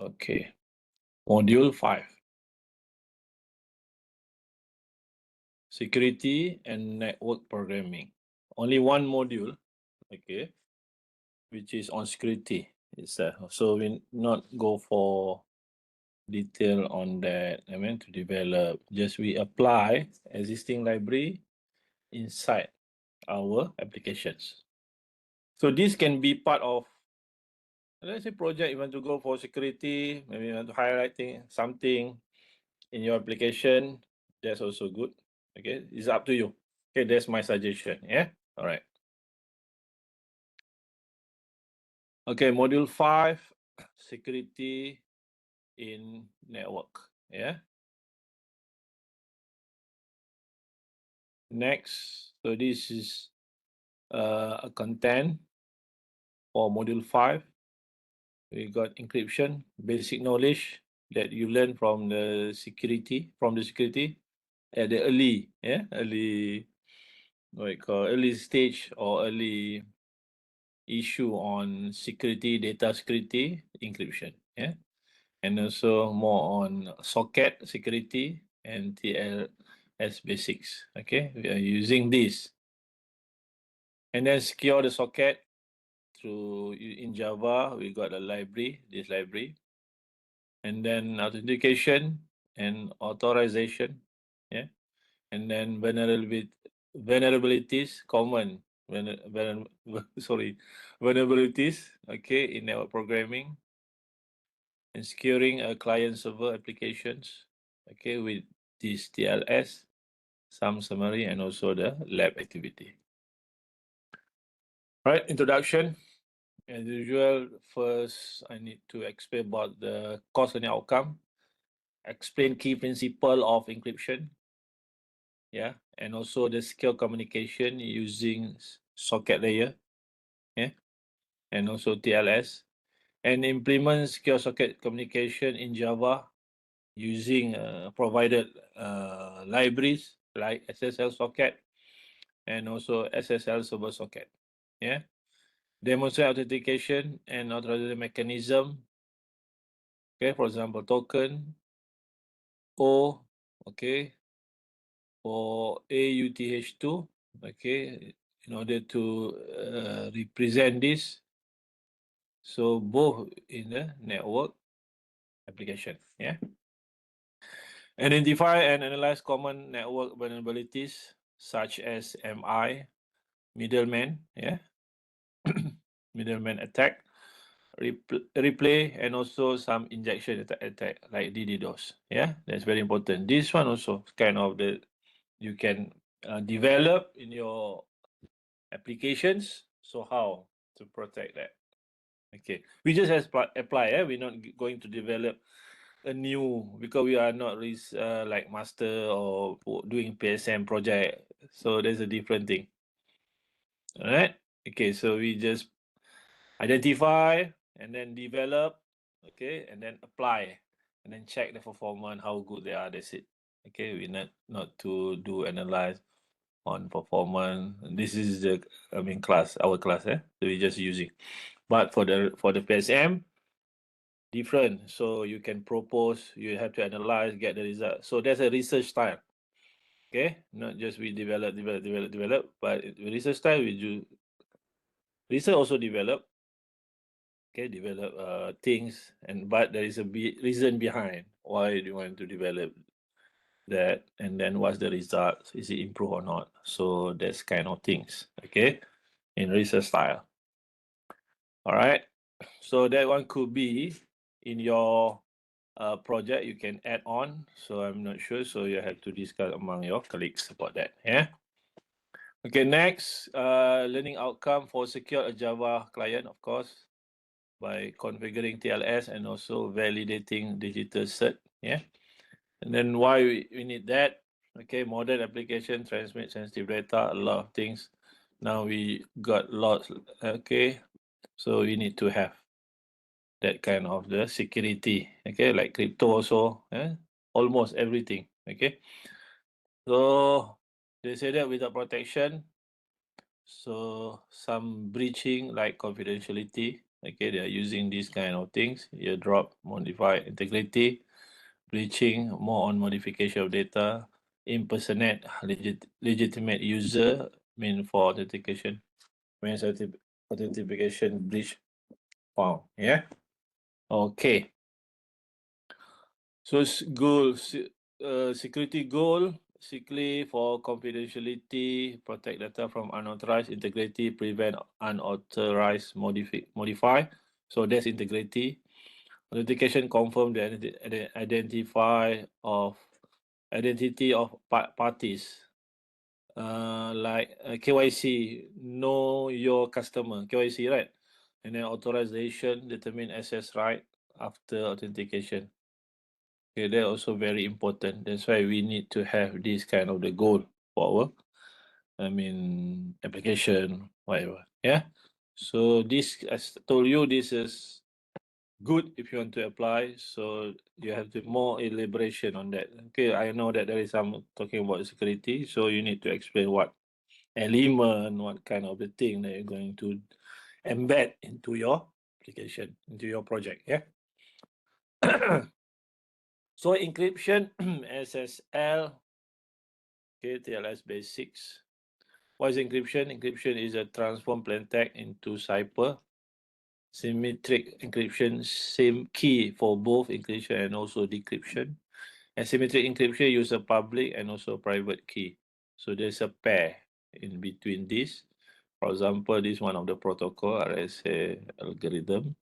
Okay. Module 5. Security and network programming. Only one module, okay, which is on security itself. So we not go for detail on that. I mean to develop. Just we apply existing library inside our applications. So this can be part of, let's say, project. You want to go for security, maybe you want to highlight something in your application. That's also good. Okay, it's up to you. Okay, that's my suggestion. Yeah. All right. Okay, module 5, security in network. Yeah. Next, so this is a content for module 5. We got encryption, basic knowledge that you learn from the security, at the early stage or early issue on security, data security, encryption. Yeah. And also more on socket security and TLS basics. Okay, we are using this. And then secure the socket through in Java. We got a library, this library, and then authentication and authorization. Yeah, and then vulnerabilities, common vulnerabilities. Okay, in network programming and securing a client server applications. Okay, with this TLS, some summary, and also the lab activity. Right, introduction. As usual, first I need to explain about the cause and outcome, explain key principle of encryption, yeah, and also the secure communication using socket layer, yeah, and also TLS, and implement secure socket communication in Java using provided libraries like SSL socket and also SSL server socket. Yeah. Demonstrate authentication and authorization mechanism. Okay, for example, token O, okay, for AUTH2, okay, in order to represent this. So both in the network application. Yeah. Identify and analyze common network vulnerabilities such as MI, middleman, yeah, middleman attack, replay, and also some injection attack like DDoS. Yeah, that's very important. This one also kind of the you can develop in your applications. So how to protect that? Okay, we just apply. Yeah, we're not going to develop a new, because we are not like master or doing PSM project. So there's a different thing. All right. Okay, so we just identify and then develop, okay, and then apply and then check the performance, how good they are. That's it. Okay, we not to do analyze on performance. This is the class, our class, so we just using. But for the PSM, different. So you can propose, you have to analyze, get the result. So there's a research style. Okay, not just we develop, but research style we do. Research also develop. Okay, develop things, but there is a reason behind why you want to develop that, and then what's the result? Is it improve or not? So that's kind of things. Okay, in research style. All right. So that one could be in your project you can add on. So I'm not sure. So you have to discuss among your colleagues about that. Yeah. Okay. Next, learning outcome for secure a Java client, of course, by configuring TLS and also validating digital cert. Yeah. And then why we need that? Okay. Modern application transmit sensitive data, a lot of things. Now we got lots. Okay. So we need to have that kind of the security. Okay, like crypto also, almost everything. Okay, so they say that without protection, so some breaching like confidentiality, Okay, they are using these kind of things: airdrop, modify, integrity, breaching, more on modification of data, impersonate legitimate user, mean for authentication, when authentication breach found. Yeah. Okay. So security goal, basically for confidentiality, protect data from unauthorized, integrity, prevent unauthorized modify. So that's integrity. Authentication, confirm the identity of parties. Like KYC, know your customer, KYC, right? And then authorization, determine access right after authentication. Okay, they're also very important. That's why we need to have this kind of the goal for our, application, whatever. Yeah. So this, as I told you, this is good if you want to apply. So you have to more elaboration on that. Okay, I know that there is some talking about security, so you need to explain what element, what kind of the thing that you're going to embed into your application, into your project. Yeah. So encryption, SSL, okay, TLS basics. What is encryption? Encryption is a transform plaintext into cipher. Symmetric encryption, same key for both encryption and also decryption. Asymmetric encryption use a public and also private key. So there's a pair in between this. For example, this one of the protocol, RSA algorithm.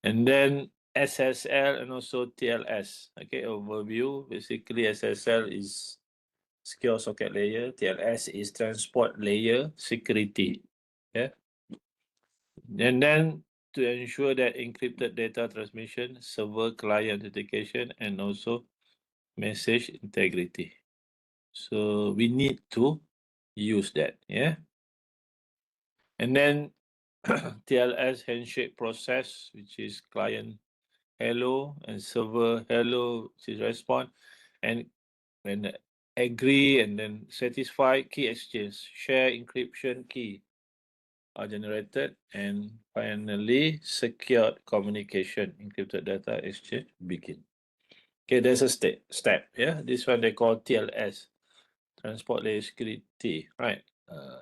And then SSL and also TLS. Okay, overview. Basically, SSL is secure socket layer. TLS is transport layer security. Yeah. And then to ensure that encrypted data transmission, server client authentication, and also message integrity. So we need to use that. Yeah. And then TLS handshake process, which is client hello and server hello, which is respond. And when agree and then satisfy, key exchange, share encryption key are generated, and finally secured communication, encrypted data exchange begin. Okay, there's a step. Yeah, this one they call TLS, transport layer security, right?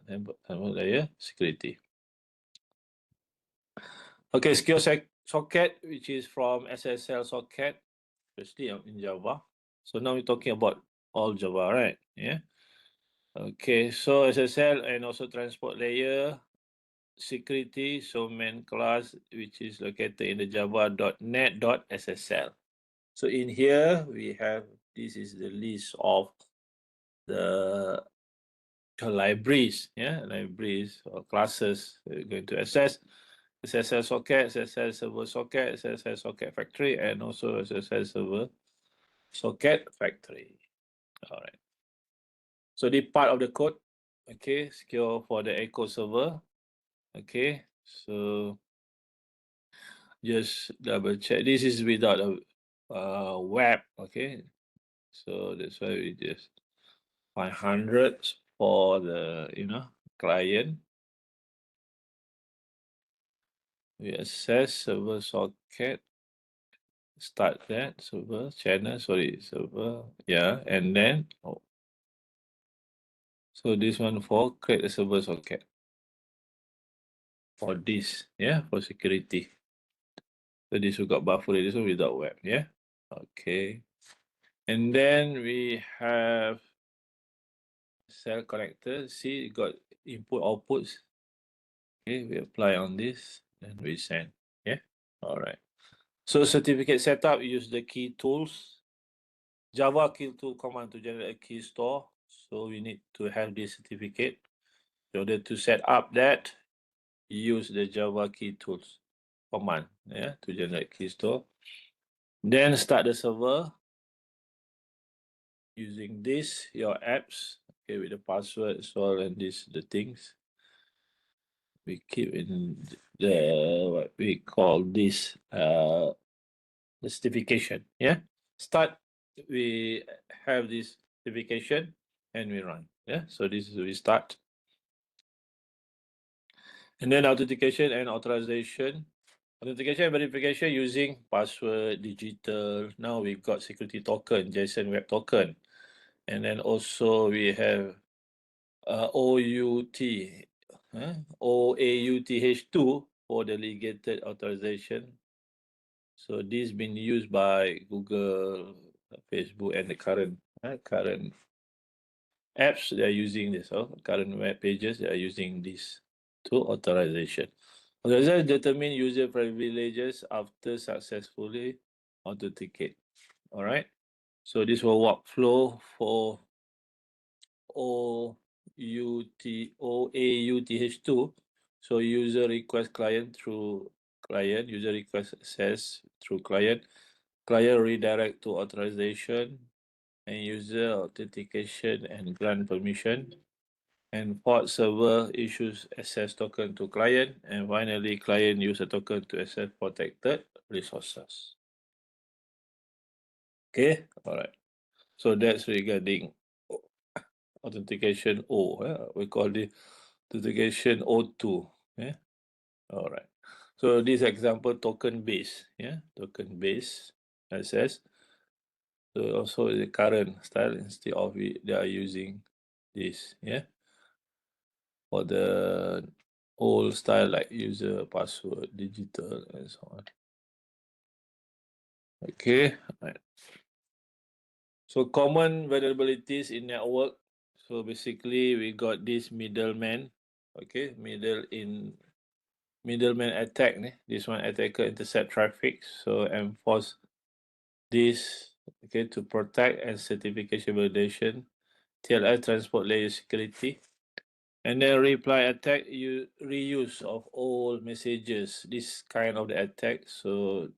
Transport layer security. Okay, secure socket, which is from SSL socket, especially in Java. So now we're talking about all Java, right? Yeah. Okay, so SSL and also transport layer security, so main class, which is located in the java.net.ssl. So in here we have, this is the list of the libraries, yeah, libraries or classes we're going to access. SSL socket, SSL server socket, SSL socket factory, and also SSL server socket factory. All right. So the part of the code, okay, secure for the echo server. Okay, so just double check. This is without a web. Okay, so that's why we just 500 for the client. We access server socket. Start that server channel. Sorry, server. Yeah, and then so this one for create a server socket for this. Yeah, for security. So this we got buffer. This one without web. Yeah. Okay. And then we have cell connector. See, it got input outputs. Okay, we apply on this, then we send. Yeah. All right. So certificate setup, use the key tools. Java key tool command to generate a key store. So we need to have this certificate. In order to set up that, use the Java key tools command, yeah, to generate key store. Then start the server using this, your apps, okay, with the password, so and this the things. We keep in the what we call this the certification. Yeah. Start, we have this certification and we run. Yeah. So this is we start. And then authentication and authorization. Authentication and verification using password, digital. Now we've got security token, JSON Web Token. And then also we have OAuth 2 for delegated authorization. So this been used by Google, Facebook, and the current apps they are using this. Current web pages they are using this to authorization. Authorization determine user privileges after successfully authenticate. All right. So this will workflow for OAuth 2. So user request client through client, user request access through client redirect to authorization, and user authentication and grant permission. And port server issues access token to client, and finally client use a token to access protected resources. Okay, all right. So that's regarding authentication O. We call it authentication O2. Yeah. All right. So this example token base. Yeah. Token base access. So also the current style instead of they are using this. Yeah. For the old style like user password, digital, and so on. Okay. Right. So common vulnerabilities in network. So basically we got this middleman. Okay, middleman attack. This one attacker intercept traffic. So enforce this to protect and certification validation, TLS transport layer security. And then reply attack, you reuse of all messages, this kind of the attack. So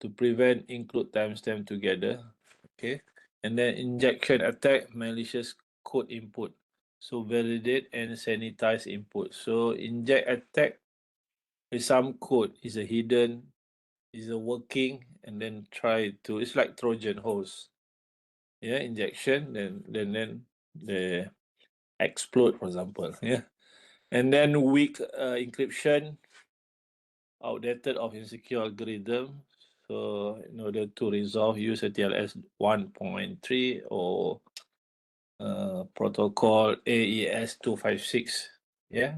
to prevent include timestamp together. Okay. And then injection attack, malicious code input. So validate and sanitize input. So inject attack with some code is a hidden, is a working, and then try to, it's like Trojan horse. Yeah, injection, then the explode, for example. Yeah. And then weak encryption, outdated of insecure algorithm. So in order to resolve, use a TLS 1.3 or protocol AES 256. Yeah.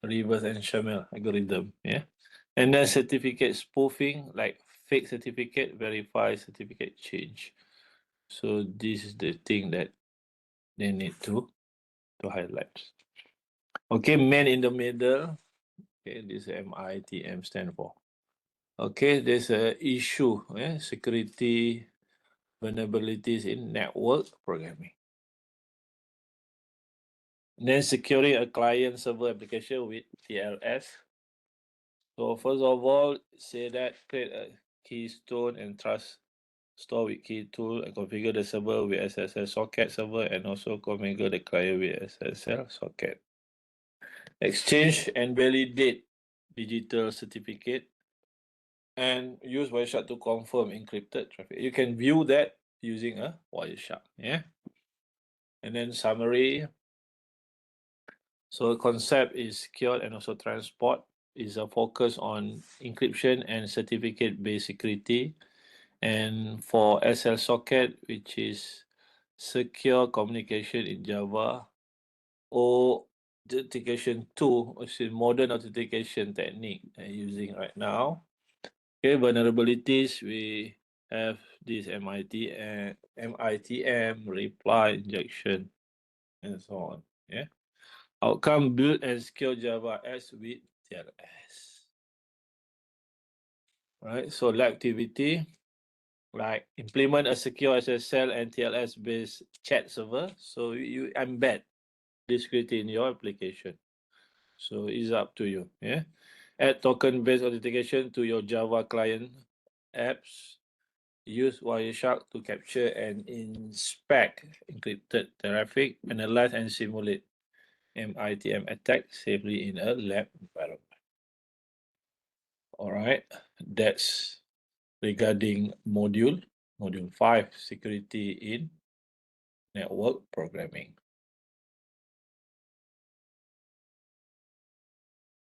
Reverse enchantment algorithm. Yeah. And then certificate spoofing, like fake certificate, verify certificate change. So this is the thing that they need to highlight. Okay, man in the middle. Okay, this MITM stand for. Okay, there's a issue, security vulnerabilities in network programming. And then securing a client server application with TLS. So first of all, say that create a keystone and trust store with key tool and configure the server with SSL socket server and also configure the client with SSL socket. Exchange and validate digital certificate and use Wireshark to confirm encrypted traffic. You can view that using a Wireshark. Yeah. And then summary. So concept is secure and also transport is a focus on encryption and certificate-based security. And for SL socket, which is secure communication in Java, or authentication 2, which is modern authentication technique using right now. Okay, vulnerabilities, we have this MITM, reply injection, and so on. Yeah. Outcome build and scale Java S with TLS. Right. So lab activity, like implement a secure SSL and TLS based chat server. So you embed this security in your application. So it's up to you. Yeah. Add token based authentication to your Java client apps. Use Wireshark to capture and inspect encrypted traffic, analyze and simulate MITM attack safely in a lab environment. All right, that's regarding module 5, security in network programming.